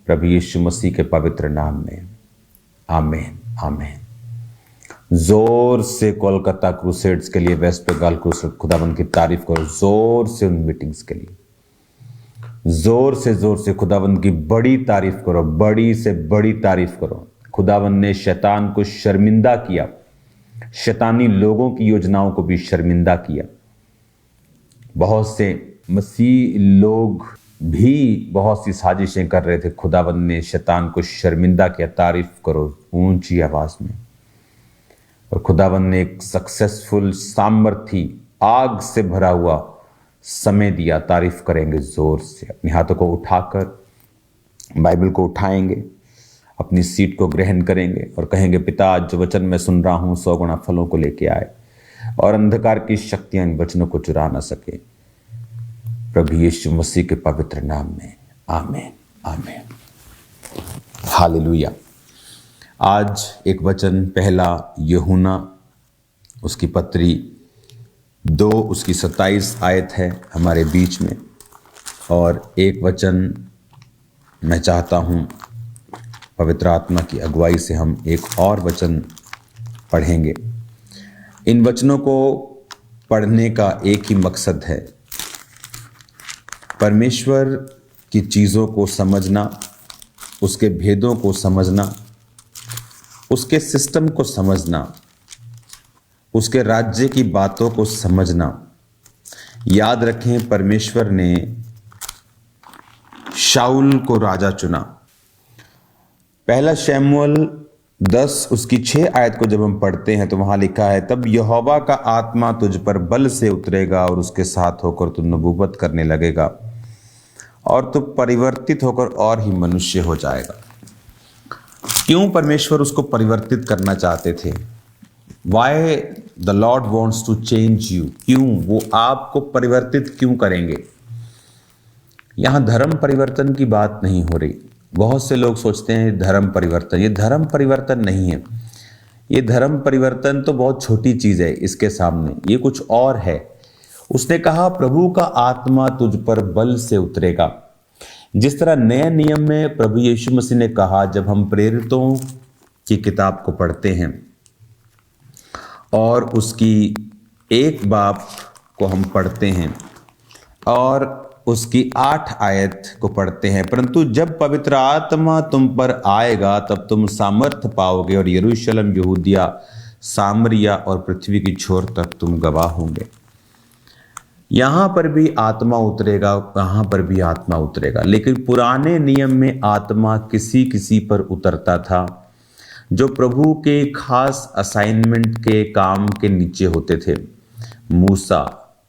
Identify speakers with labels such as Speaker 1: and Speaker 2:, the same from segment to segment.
Speaker 1: प्रभु यीशु मसीह के पवित्र नाम में आमीन आमीन। जोर से कोलकाता क्रूसेड्स के लिए, वेस्ट बंगाल क्रूसेड, खुदावंद की तारीफ करो। जोर से उन मीटिंग्स के लिए जोर से खुदावंद की बड़ी तारीफ करो, बड़ी से बड़ी तारीफ करो। खुदावंद ने शैतान को शर्मिंदा किया, शैतानी लोगों की योजनाओं को भी शर्मिंदा किया। बहुत से मसीह लोग भी बहुत सी साजिशें कर रहे थे, खुदावंद ने शैतान को शर्मिंदा किया। तारीफ करो ऊंची आवाज में। और खुदावंद ने एक सक्सेसफुल, सामर्थी, आग से भरा हुआ समय दिया। तारीफ करेंगे जोर से। अपने हाथों को उठाकर बाइबल को उठाएंगे, अपनी सीट को ग्रहण करेंगे और कहेंगे, पिता आज जो वचन मैं सुन रहा हूं 100 गुना फलों को लेके आए और अंधकार की शक्तियां इन वचनों को चुरा ना सके। प्रभु यीशु मसीह के पवित्र नाम में आमीन आमीन हालेलुया। आज एक वचन, पहला यूहन्ना उसकी पत्री 2 उसकी 27 आयत है हमारे बीच में। और एक वचन मैं चाहता हूं पवित्र आत्मा की अगुवाई से हम एक और वचन पढ़ेंगे। इन वचनों को पढ़ने का एक ही मकसद है, परमेश्वर की चीज़ों को समझना, उसके भेदों को समझना, उसके सिस्टम को समझना, उसके राज्य की बातों को समझना। याद रखें, परमेश्वर ने शाऊल को राजा चुना। पहला शमूएल 10 उसकी 6 आयत को जब हम पढ़ते हैं तो वहां लिखा है, तब यहोवा का आत्मा तुझ पर बल से उतरेगा और उसके साथ होकर तू नबूवत करने लगेगा और तू परिवर्तित होकर और ही मनुष्य हो जाएगा। क्यों परमेश्वर उसको परिवर्तित करना चाहते थे? Why the lord wants to change you. क्यों वो आपको परिवर्तित क्यों करेंगे? यहां धर्म परिवर्तन की बात नहीं हो रही। बहुत से लोग सोचते हैं धर्म परिवर्तन, ये धर्म परिवर्तन नहीं है। ये धर्म परिवर्तन तो बहुत छोटी चीज है इसके सामने, ये कुछ और है। उसने कहा, प्रभु का आत्मा तुझ पर बल से उतरेगा। जिस तरह नए नियम में प्रभु यीशु मसीह ने कहा, जब हम प्रेरितों की किताब को पढ़ते हैं और उसकी 1 बाब को हम पढ़ते हैं और उसकी 8 आयत को पढ़ते हैं, परंतु जब पवित्र आत्मा तुम पर आएगा तब तुम सामर्थ पाओगे और यरूशलेम, यहूदिया, सामरिया और पृथ्वी की छोर तक तुम गवाह होंगे। यहां पर भी आत्मा उतरेगा, वहां पर भी आत्मा उतरेगा। लेकिन पुराने नियम में आत्मा किसी किसी पर उतरता था जो प्रभु के खास असाइनमेंट के काम के नीचे होते थे। मूसा,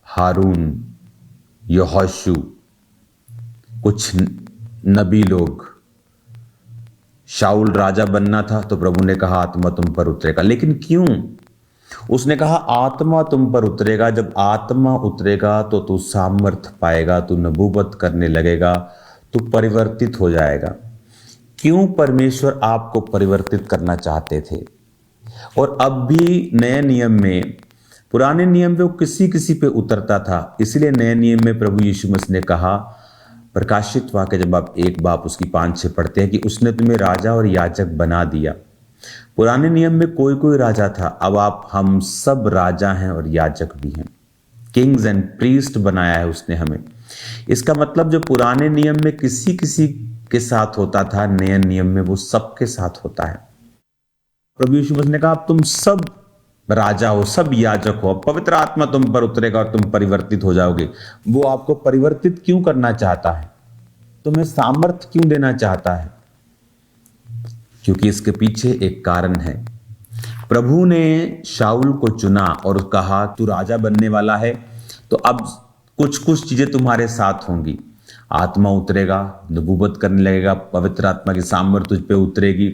Speaker 1: हारून, यहोशू, कुछ नबी लोग। शाऊल राजा बनना था तो प्रभु ने कहा आत्मा तुम पर उतरेगा। लेकिन क्यों? उसने कहा आत्मा तुम पर उतरेगा। जब आत्मा उतरेगा तो तू सामर्थ पाएगा, तू नबूवत करने लगेगा, तू परिवर्तित हो जाएगा। क्यों परमेश्वर आपको परिवर्तित करना चाहते थे? और अब भी नए नियम में, पुराने नियम पे वो किसी किसी पे उतरता था, इसलिए नए नियम में प्रभु यीशु मसीह ने कहा, प्रकाशित वाक्य जब आप 1 बाब उसकी 5-6 पढ़ते हैं, कि उसने तुम्हें राजा और याजक बना दिया। पुराने नियम में कोई कोई राजा था, अब हम सब राजा हैं और याजक भी हैं। किंग्स एंड प्रीस्ट बनाया है उसने हमें। इसका मतलब जो पुराने नियम में किसी किसी के साथ होता था, नए नियम में वो सबके साथ होता है। प्रभु यीशु मसीह ने कहा अब तुम सब राजा हो, सब याजक हो, पवित्र आत्मा तुम पर उतरेगा और तुम परिवर्तित हो जाओगे। वो आपको परिवर्तित क्यों करना चाहता है? तुम्हें सामर्थ क्यों देना चाहता है? क्योंकि इसके पीछे एक कारण है। प्रभु ने शाऊल को चुना और कहा तू राजा बनने वाला है, तो अब कुछ कुछ चीजें तुम्हारे साथ होंगी। आत्मा उतरेगा, नबूवत करने लगेगा, पवित्र आत्मा की सामर्थ तुझ पे उतरेगी,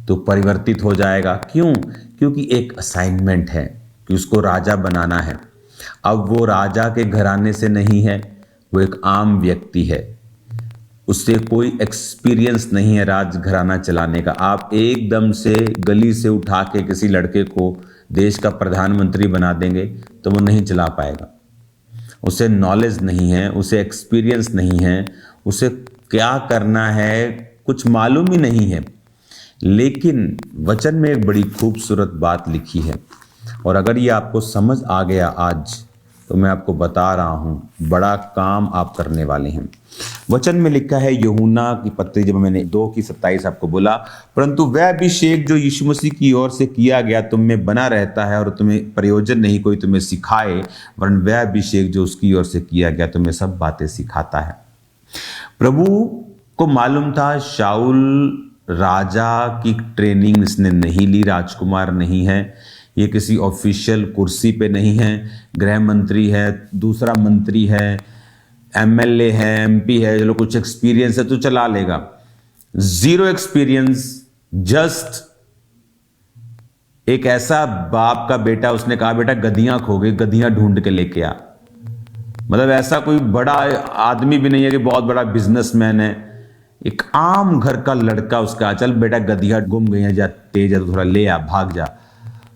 Speaker 1: तो परिवर्तित हो जाएगा। क्यों? क्योंकि एक असाइनमेंट है कि उसको राजा बनाना है। अब वो राजा के घराने से नहीं है, वो एक आम व्यक्ति है, उससे कोई एक्सपीरियंस नहीं है राजघराना चलाने का। आप एकदम से गली से उठा के किसी लड़के को देश का प्रधानमंत्री बना देंगे तो वो नहीं चला पाएगा। उसे नॉलेज नहीं है, उसे एक्सपीरियंस नहीं है, उसे क्या करना है कुछ मालूम ही नहीं है। लेकिन वचन में एक बड़ी खूबसूरत बात लिखी है, और अगर ये आपको समझ आ गया आज, तो मैं आपको बता रहा हूं बड़ा काम आप करने वाले हैं। वचन में लिखा है, यूहन्ना की पत्री, जब मैंने 2:27 आपको बोला, परंतु वह अभिषेक जो यीशु मसीह की ओर से किया गया तुम में बना रहता है, और तुम्हें प्रयोजन नहीं कोई तुम्हें सिखाए, वरन वह अभिषेक जो उसकी ओर से किया गया तुम्हें सब बातें सिखाता है। प्रभु को मालूम था शाऊल राजा की ट्रेनिंग इसने नहीं ली, राजकुमार नहीं है, ये किसी ऑफिशियल कुर्सी पे नहीं है, गृह मंत्री है, दूसरा मंत्री है, एमएलए है, एमपी है, चलो कुछ एक्सपीरियंस है तो चला लेगा। जीरो एक्सपीरियंस, जस्ट एक ऐसा बाप का बेटा, उसने कहा बेटा गधियां खो गई, गधियां ढूंढ के लेके आ। मतलब ऐसा कोई बड़ा आदमी भी नहीं है कि बहुत बड़ा बिजनेसमैन है, एक आम घर का लड़का उसका, चल बेटा गधियां गुम गई हैं, जा तेज है तो थोड़ा ले आ, भाग जा।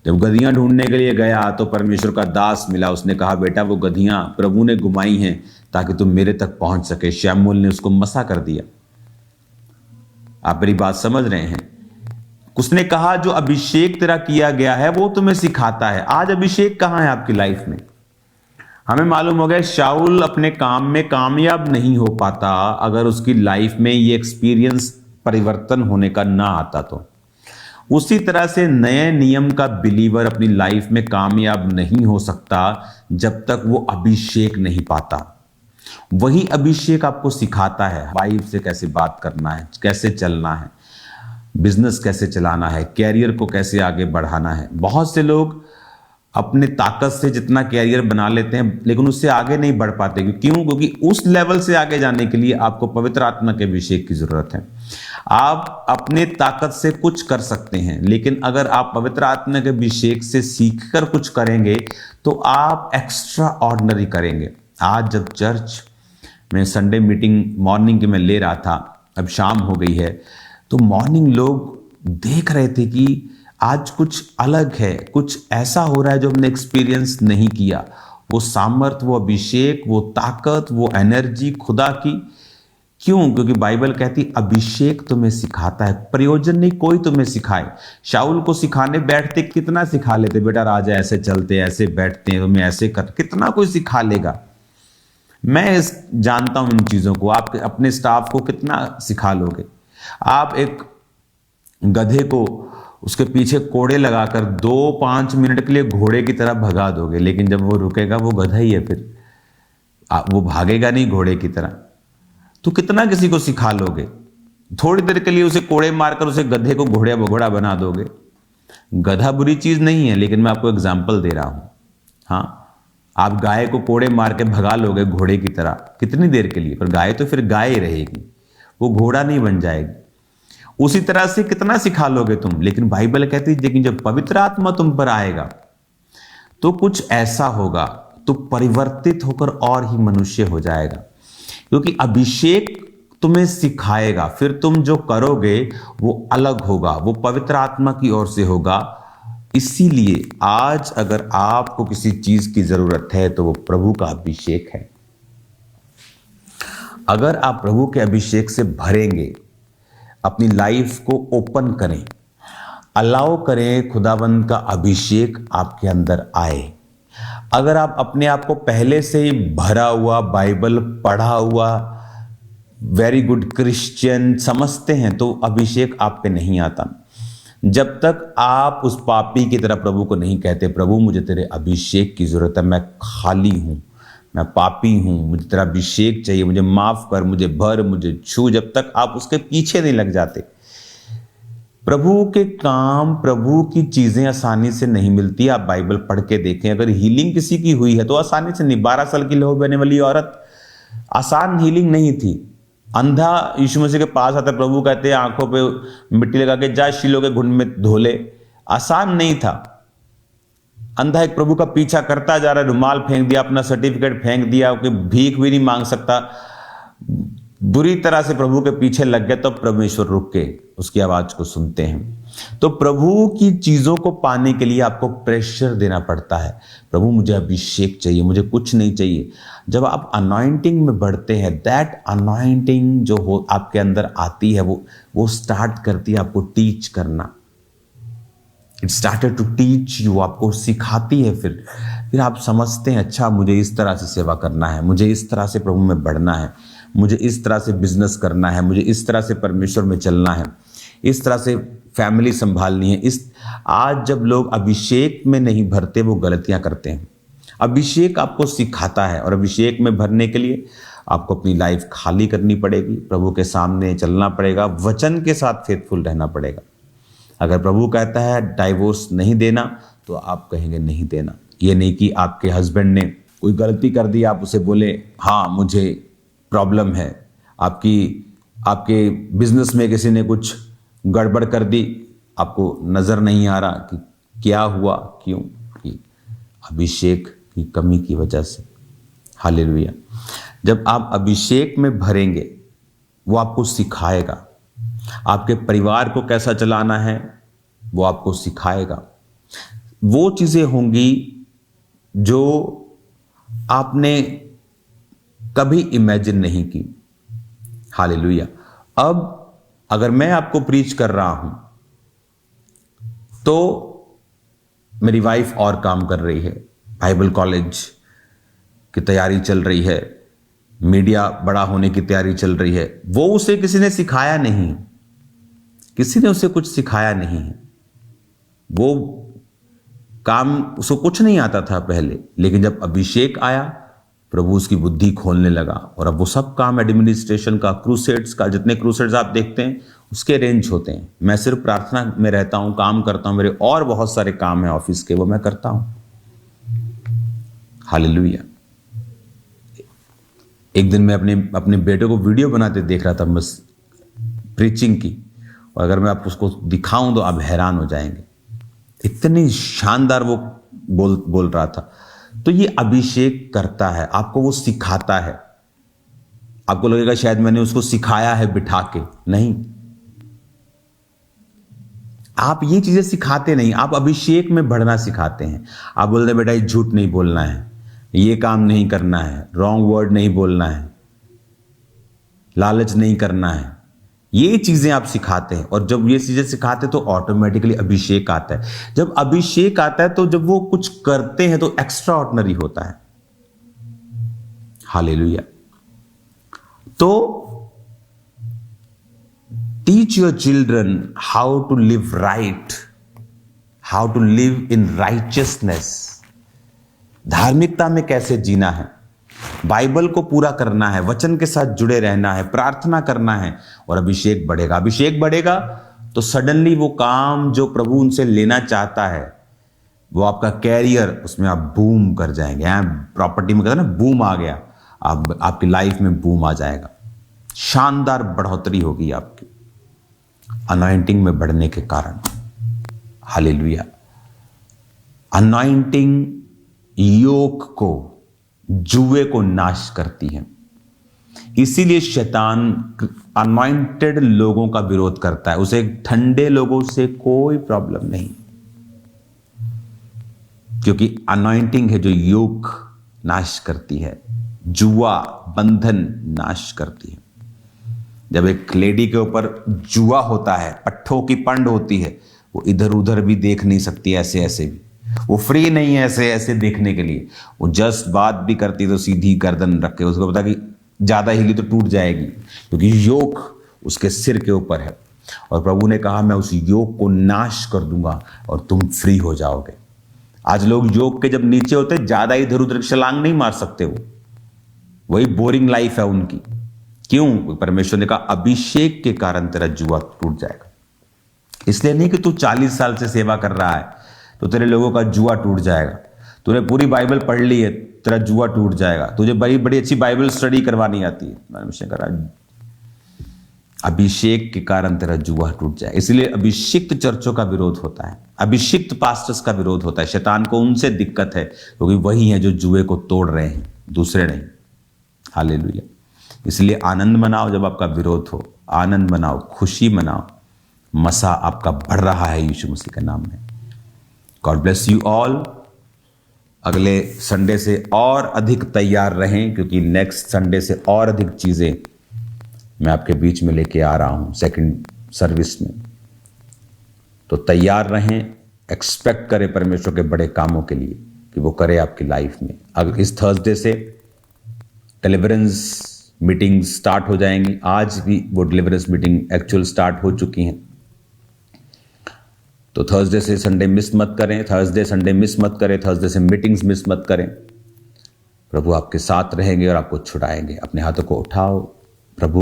Speaker 1: जब गधियां ढूंढने के लिए गया तो परमेश्वर का दास मिला, उसने कहा बेटा वो गधियां प्रभु ने घुमाई हैं ताकि तुम मेरे तक पहुंच सके। शमूएल ने उसको मसा कर दिया। आप मेरी बात समझ रहे हैं? उसने कहा जो अभिषेक तेरा किया गया है वो तुम्हें सिखाता है। आज अभिषेक कहां है आपकी लाइफ में? हमें मालूम हो गया शाऊल अपने काम में कामयाब नहीं हो पाता अगर उसकी लाइफ में ये एक्सपीरियंस परिवर्तन होने का ना आता। तो उसी तरह से नए नियम का बिलीवर अपनी लाइफ में कामयाब नहीं हो सकता जब तक वो अभिषेक नहीं पाता। वही अभिषेक आपको सिखाता है वाइफ से कैसे बात करना है, कैसे चलना है, बिजनेस कैसे चलाना है, कैरियर को कैसे आगे बढ़ाना है। बहुत से लोग अपने ताकत से जितना कैरियर बना लेते हैं लेकिन उससे आगे नहीं बढ़ पाते। क्यों? क्योंकि उस लेवल से आगे जाने के लिए आपको पवित्र आत्मा के अभिषेक की जरूरत है। आप अपने ताकत से कुछ कर सकते हैं, लेकिन अगर आप पवित्र आत्मा के अभिषेक से सीखकर कुछ करेंगे तो आप एक्स्ट्रा ऑर्डिनरी करेंगे। आज जब चर्च में संडे मीटिंग मॉर्निंग की मैं ले रहा था, अब शाम हो गई है, तो मॉर्निंग लोग देख रहे थे कि आज कुछ अलग है, कुछ ऐसा हो रहा है जो हमने एक्सपीरियंस नहीं किया। वो सामर्थ, वो अभिषेक, वो ताकत, वो एनर्जी खुदा की। क्यों? क्योंकि बाइबल कहती अभिषेक तुम्हें सिखाता है, प्रयोजन नहीं कोई तुम्हें सिखाए। शाऊल को सिखाने बैठते कितना सिखा लेते, बेटा राजा ऐसे चलते, ऐसे बैठते हैं, तुम्हें ऐसे कर, कितना कोई सिखा लेगा। मैं जानता हूं इन चीजों को। आप अपने स्टाफ को कितना सिखा लोगे? आप एक गधे को उसके पीछे कोड़े लगाकर 2-5 मिनट के लिए घोड़े की तरह भगा दोगे, लेकिन जब वो रुकेगा वो गधा ही है, फिर वो भागेगा नहीं घोड़े की तरह। तो कितना किसी को सिखा लोगे? थोड़ी देर के लिए उसे कोड़े मारकर उसे गधे को घोड़ा बना दोगे। गधा बुरी चीज नहीं है, लेकिन मैं आपको एग्जाम्पल दे रहा हूं। हाँ, आप गाय को कोड़े मार के भगा लोगे घोड़े की तरह कितनी देर के लिए, पर गाय तो फिर गाय ही रहेगी, वो घोड़ा नहीं बन जाएगी। उसी तरह से कितना सिखा लोगे तुम? लेकिन बाइबल कहती है लेकिन जब पवित्र आत्मा तुम पर आएगा तो कुछ ऐसा होगा, तो परिवर्तित होकर और ही मनुष्य हो जाएगा। क्योंकि अभिषेक तुम्हें सिखाएगा, फिर तुम जो करोगे वो अलग होगा, वो पवित्र आत्मा की ओर से होगा। इसीलिए आज अगर आपको किसी चीज की जरूरत है तो वो प्रभु का अभिषेक है। अगर आप प्रभु के अभिषेक से भरेंगे, अपनी लाइफ को ओपन करें, अलाउ करें खुदावंद का अभिषेक आपके अंदर आए। अगर आप अपने आप को पहले से ही भरा हुआ, बाइबल पढ़ा हुआ, वेरी गुड क्रिश्चियन समझते हैं तो अभिषेक आप पे नहीं आता। जब तक आप उस पापी की तरह प्रभु को नहीं कहते प्रभु मुझे तेरे अभिषेक की जरूरत है, मैं खाली हूं, मैं पापी हूं, मुझे तेरा अभिषेक चाहिए, मुझे माफ कर, मुझे भर, मुझे छू, जब तक आप उसके पीछे नहीं लग जाते। प्रभु के काम, प्रभु की चीजें आसानी से नहीं मिलती। आप बाइबल पढ़ के देखें, अगर हीलिंग किसी की हुई है तो आसानी से नहीं। 12 साल की लहू बहने वाली औरत, आसान हीलिंग नहीं थी। अंधा यीशु मसीह के पास आता, प्रभु कहते हैं आंखों पे मिट्टी लगा के जा शीलो के घुंड में धो ले। आसान नहीं था। अंधा एक प्रभु का पीछा करता जा रहा है, रुमाल फेंक दिया, अपना सर्टिफिकेट फेंक दिया, कि भीख भी नहीं मांग सकता, बुरी तरह से प्रभु के पीछे लग गया, तो परमेश्वर रुक के उसकी आवाज को सुनते हैं। तो प्रभु की चीजों को पाने के लिए आपको प्रेशर देना पड़ता है। प्रभु मुझे अभिषेक चाहिए, मुझे कुछ नहीं चाहिए। जब आप अनॉइंटिंग में बढ़ते हैं, दैट अनॉइंटिंग जो हो आपके अंदर आती है, वो स्टार्ट करती है आपको टीच करना। It started to teach you, आपको सिखाती है। फिर आप समझते हैं, अच्छा मुझे इस तरह से सेवा करना है, मुझे इस तरह से प्रभु में बढ़ना है, मुझे इस तरह से बिजनेस करना है, मुझे इस तरह से परमेश्वर में चलना है, इस तरह से फैमिली संभालनी है। आज जब लोग अभिषेक में नहीं भरते, वो गलतियां करते हैं। अभिषेक आपको सिखाता है, और अभिषेक में भरने के लिए आपको अपनी लाइफ खाली करनी पड़ेगी, प्रभु के सामने चलना पड़ेगा, वचन के साथ फेथफुल रहना पड़ेगा। अगर प्रभु कहता है डाइवोर्स नहीं देना, तो आप कहेंगे नहीं देना। ये नहीं कि आपके हस्बैंड ने कोई गलती कर दी, आप उसे बोले हाँ मुझे प्रॉब्लम है। आपके बिजनेस में किसी ने कुछ गड़बड़ कर दी, आपको नजर नहीं आ रहा कि क्या हुआ, क्यों? कि अभिषेक की कमी की वजह से। हालेलुया। जब आप अभिषेक में भरेंगे, वो आपको सिखाएगा। आपके परिवार को कैसा चलाना है, वो आपको सिखाएगा। वो चीजें होंगी जो आपने कभी इमेजिन नहीं की। हालेलुया। अब अगर मैं आपको प्रीच कर रहा हूं, तो मेरी वाइफ और काम कर रही है, बाइबल कॉलेज की तैयारी चल रही है, मीडिया बड़ा होने की तैयारी चल रही है। वो उसे किसी ने सिखाया नहीं, किसी ने उसे कुछ सिखाया नहीं है। वो काम उसको कुछ नहीं आता था पहले, लेकिन जब अभिषेक आया, प्रभु उसकी बुद्धि खोलने लगा, और अब वो सब काम एडमिनिस्ट्रेशन का, क्रूसेड्स का, जितने क्रूसेड्स आप देखते हैं उसके अरेंज होते हैं। मैं सिर्फ प्रार्थना में रहता हूं, काम करता हूं, मेरे और बहुत सारे काम हैं ऑफिस के, वो मैं करता हूं। हालेलुया। एक दिन मैं अपने बेटे को वीडियो बनाते देख रहा था, बस प्रीचिंग की, और अगर मैं आपको उसको दिखाऊं तो आप हैरान हो जाएंगे, इतनी शानदार वो बोल रहा था। तो ये अभिषेक करता है, आपको वो सिखाता है। आपको लगेगा शायद मैंने उसको सिखाया है बिठा के, नहीं। आप ये चीजें सिखाते नहीं, आप अभिषेक में बढ़ना सिखाते हैं। आप बोलते हैं बेटा ये झूठ नहीं बोलना है, ये काम नहीं करना है, रॉन्ग वर्ड नहीं बोलना है, लालच नहीं करना है, ये चीजें आप सिखाते हैं। और जब ये चीजें सिखाते हैं तो ऑटोमेटिकली अभिषेक आता है। जब अभिषेक आता है तो जब वो कुछ करते हैं तो एक्स्ट्रा ऑर्डिनरी होता है। हालेलुया। तो teach your children how to live right, how to live in righteousness. धार्मिकता में कैसे जीना है, बाइबल को पूरा करना है, वचन के साथ जुड़े रहना है, प्रार्थना करना है, और अभिषेक बढ़ेगा। अभिषेक बढ़ेगा तो सडनली वो काम जो प्रभु उनसे लेना चाहता है, वो आपका कैरियर, उसमें आप बूम कर जाएंगे। प्रॉपर्टी में कहते हैं ना, बूम आ गया, आपकी लाइफ में बूम आ जाएगा, शानदार बढ़ोतरी होगी आपकी अनॉइंटिंग में बढ़ने के कारण। हालेलुया। अनॉइंटिंग योक को, जुए को नाश करती है। इसीलिए शैतान अनॉइंटेड लोगों का विरोध करता है। उसे ठंडे लोगों से कोई प्रॉब्लम नहीं, क्योंकि अनॉइंटिंग है जो योक नाश करती है, जुआ बंधन नाश करती है। जब एक लेडी के ऊपर जुआ होता है, पट्ठों की पंड होती है, वो इधर उधर भी देख नहीं सकती, ऐसे ऐसे भी, वो फ्री नहीं है ऐसे ऐसे देखने के लिए। वो जस्ट बात भी करती तो सीधी गर्दन रख के, उसको पता कि ज्यादा हिली तो टूट जाएगी, क्योंकि योक उसके सिर के ऊपर है। और प्रभु ने कहा मैं उस योक को नाश कर दूंगा और तुम फ्री हो जाओगे। आज लोग योक के जब नीचे होते ज्यादा इधर उधर छलांग नहीं मार सकते, वो वही बोरिंग लाइफ है उनकी। क्यों? परमेश्वर ने कहा अभिषेक के कारण तेरा जुआ टूट जाएगा। इसलिए नहीं कि तू 40 साल से सेवा कर रहा है तो तेरे लोगों का जुआ टूट जाएगा, तूने पूरी बाइबल पढ़ ली है तेरा जुआ टूट जाएगा, तुझे बड़ी बड़ी अच्छी बाइबल स्टडी करवानी आती है, परमेश्वर कह रहा अभिषेक के कारण तेरा जुआ टूट जाए। इसलिए अभिषिक्त चर्चों का विरोध होता है, अभिषिक्त पास्टर्स का विरोध होता है। शैतान को उनसे दिक्कत है, क्योंकि वही है जो जुए को तोड़ रहे हैं, दूसरे नहीं। हालेलुया। इसलिए आनंद मनाओ जब आपका विरोध हो, आनंद मनाओ, खुशी मनाओ, मसा आपका बढ़ रहा है यीशु मसीह के नाम में। God bless you all. अगले संडे से और अधिक तैयार रहें, क्योंकि नेक्स्ट संडे से और अधिक चीज़ें मैं आपके बीच में लेके आ रहा हूँ सेकंड सर्विस में। तो तैयार रहें, एक्सपेक्ट करें परमेश्वर के बड़े कामों के लिए कि वो करे आपकी लाइफ में। अब इस थर्सडे से डिलीवरेंस मीटिंग स्टार्ट हो जाएंगी। आज भी वो डिलीवरेंस मीटिंग एक्चुअल स्टार्ट हो चुकी हैं। तो थर्सडे से संडे मिस मत करें, थर्सडे संडे मिस मत करें, थर्सडे से मीटिंग्स मिस मत करें। प्रभु आपके साथ रहेंगे और आपको छुड़ाएंगे। अपने हाथों को उठाओ। प्रभु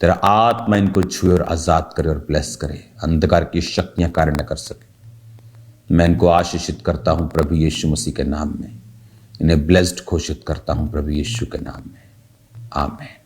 Speaker 1: तेरा आत्मा इनको छुए और आजाद करे और ब्लेस करे, अंधकार की शक्तियां कार्य न कर सके। मैं इनको आशीषित करता हूं प्रभु यीशु मसीह के नाम में। इन्हें ब्लेस्ड घोषित करता हूं प्रभु यीशु के नाम में। आमीन।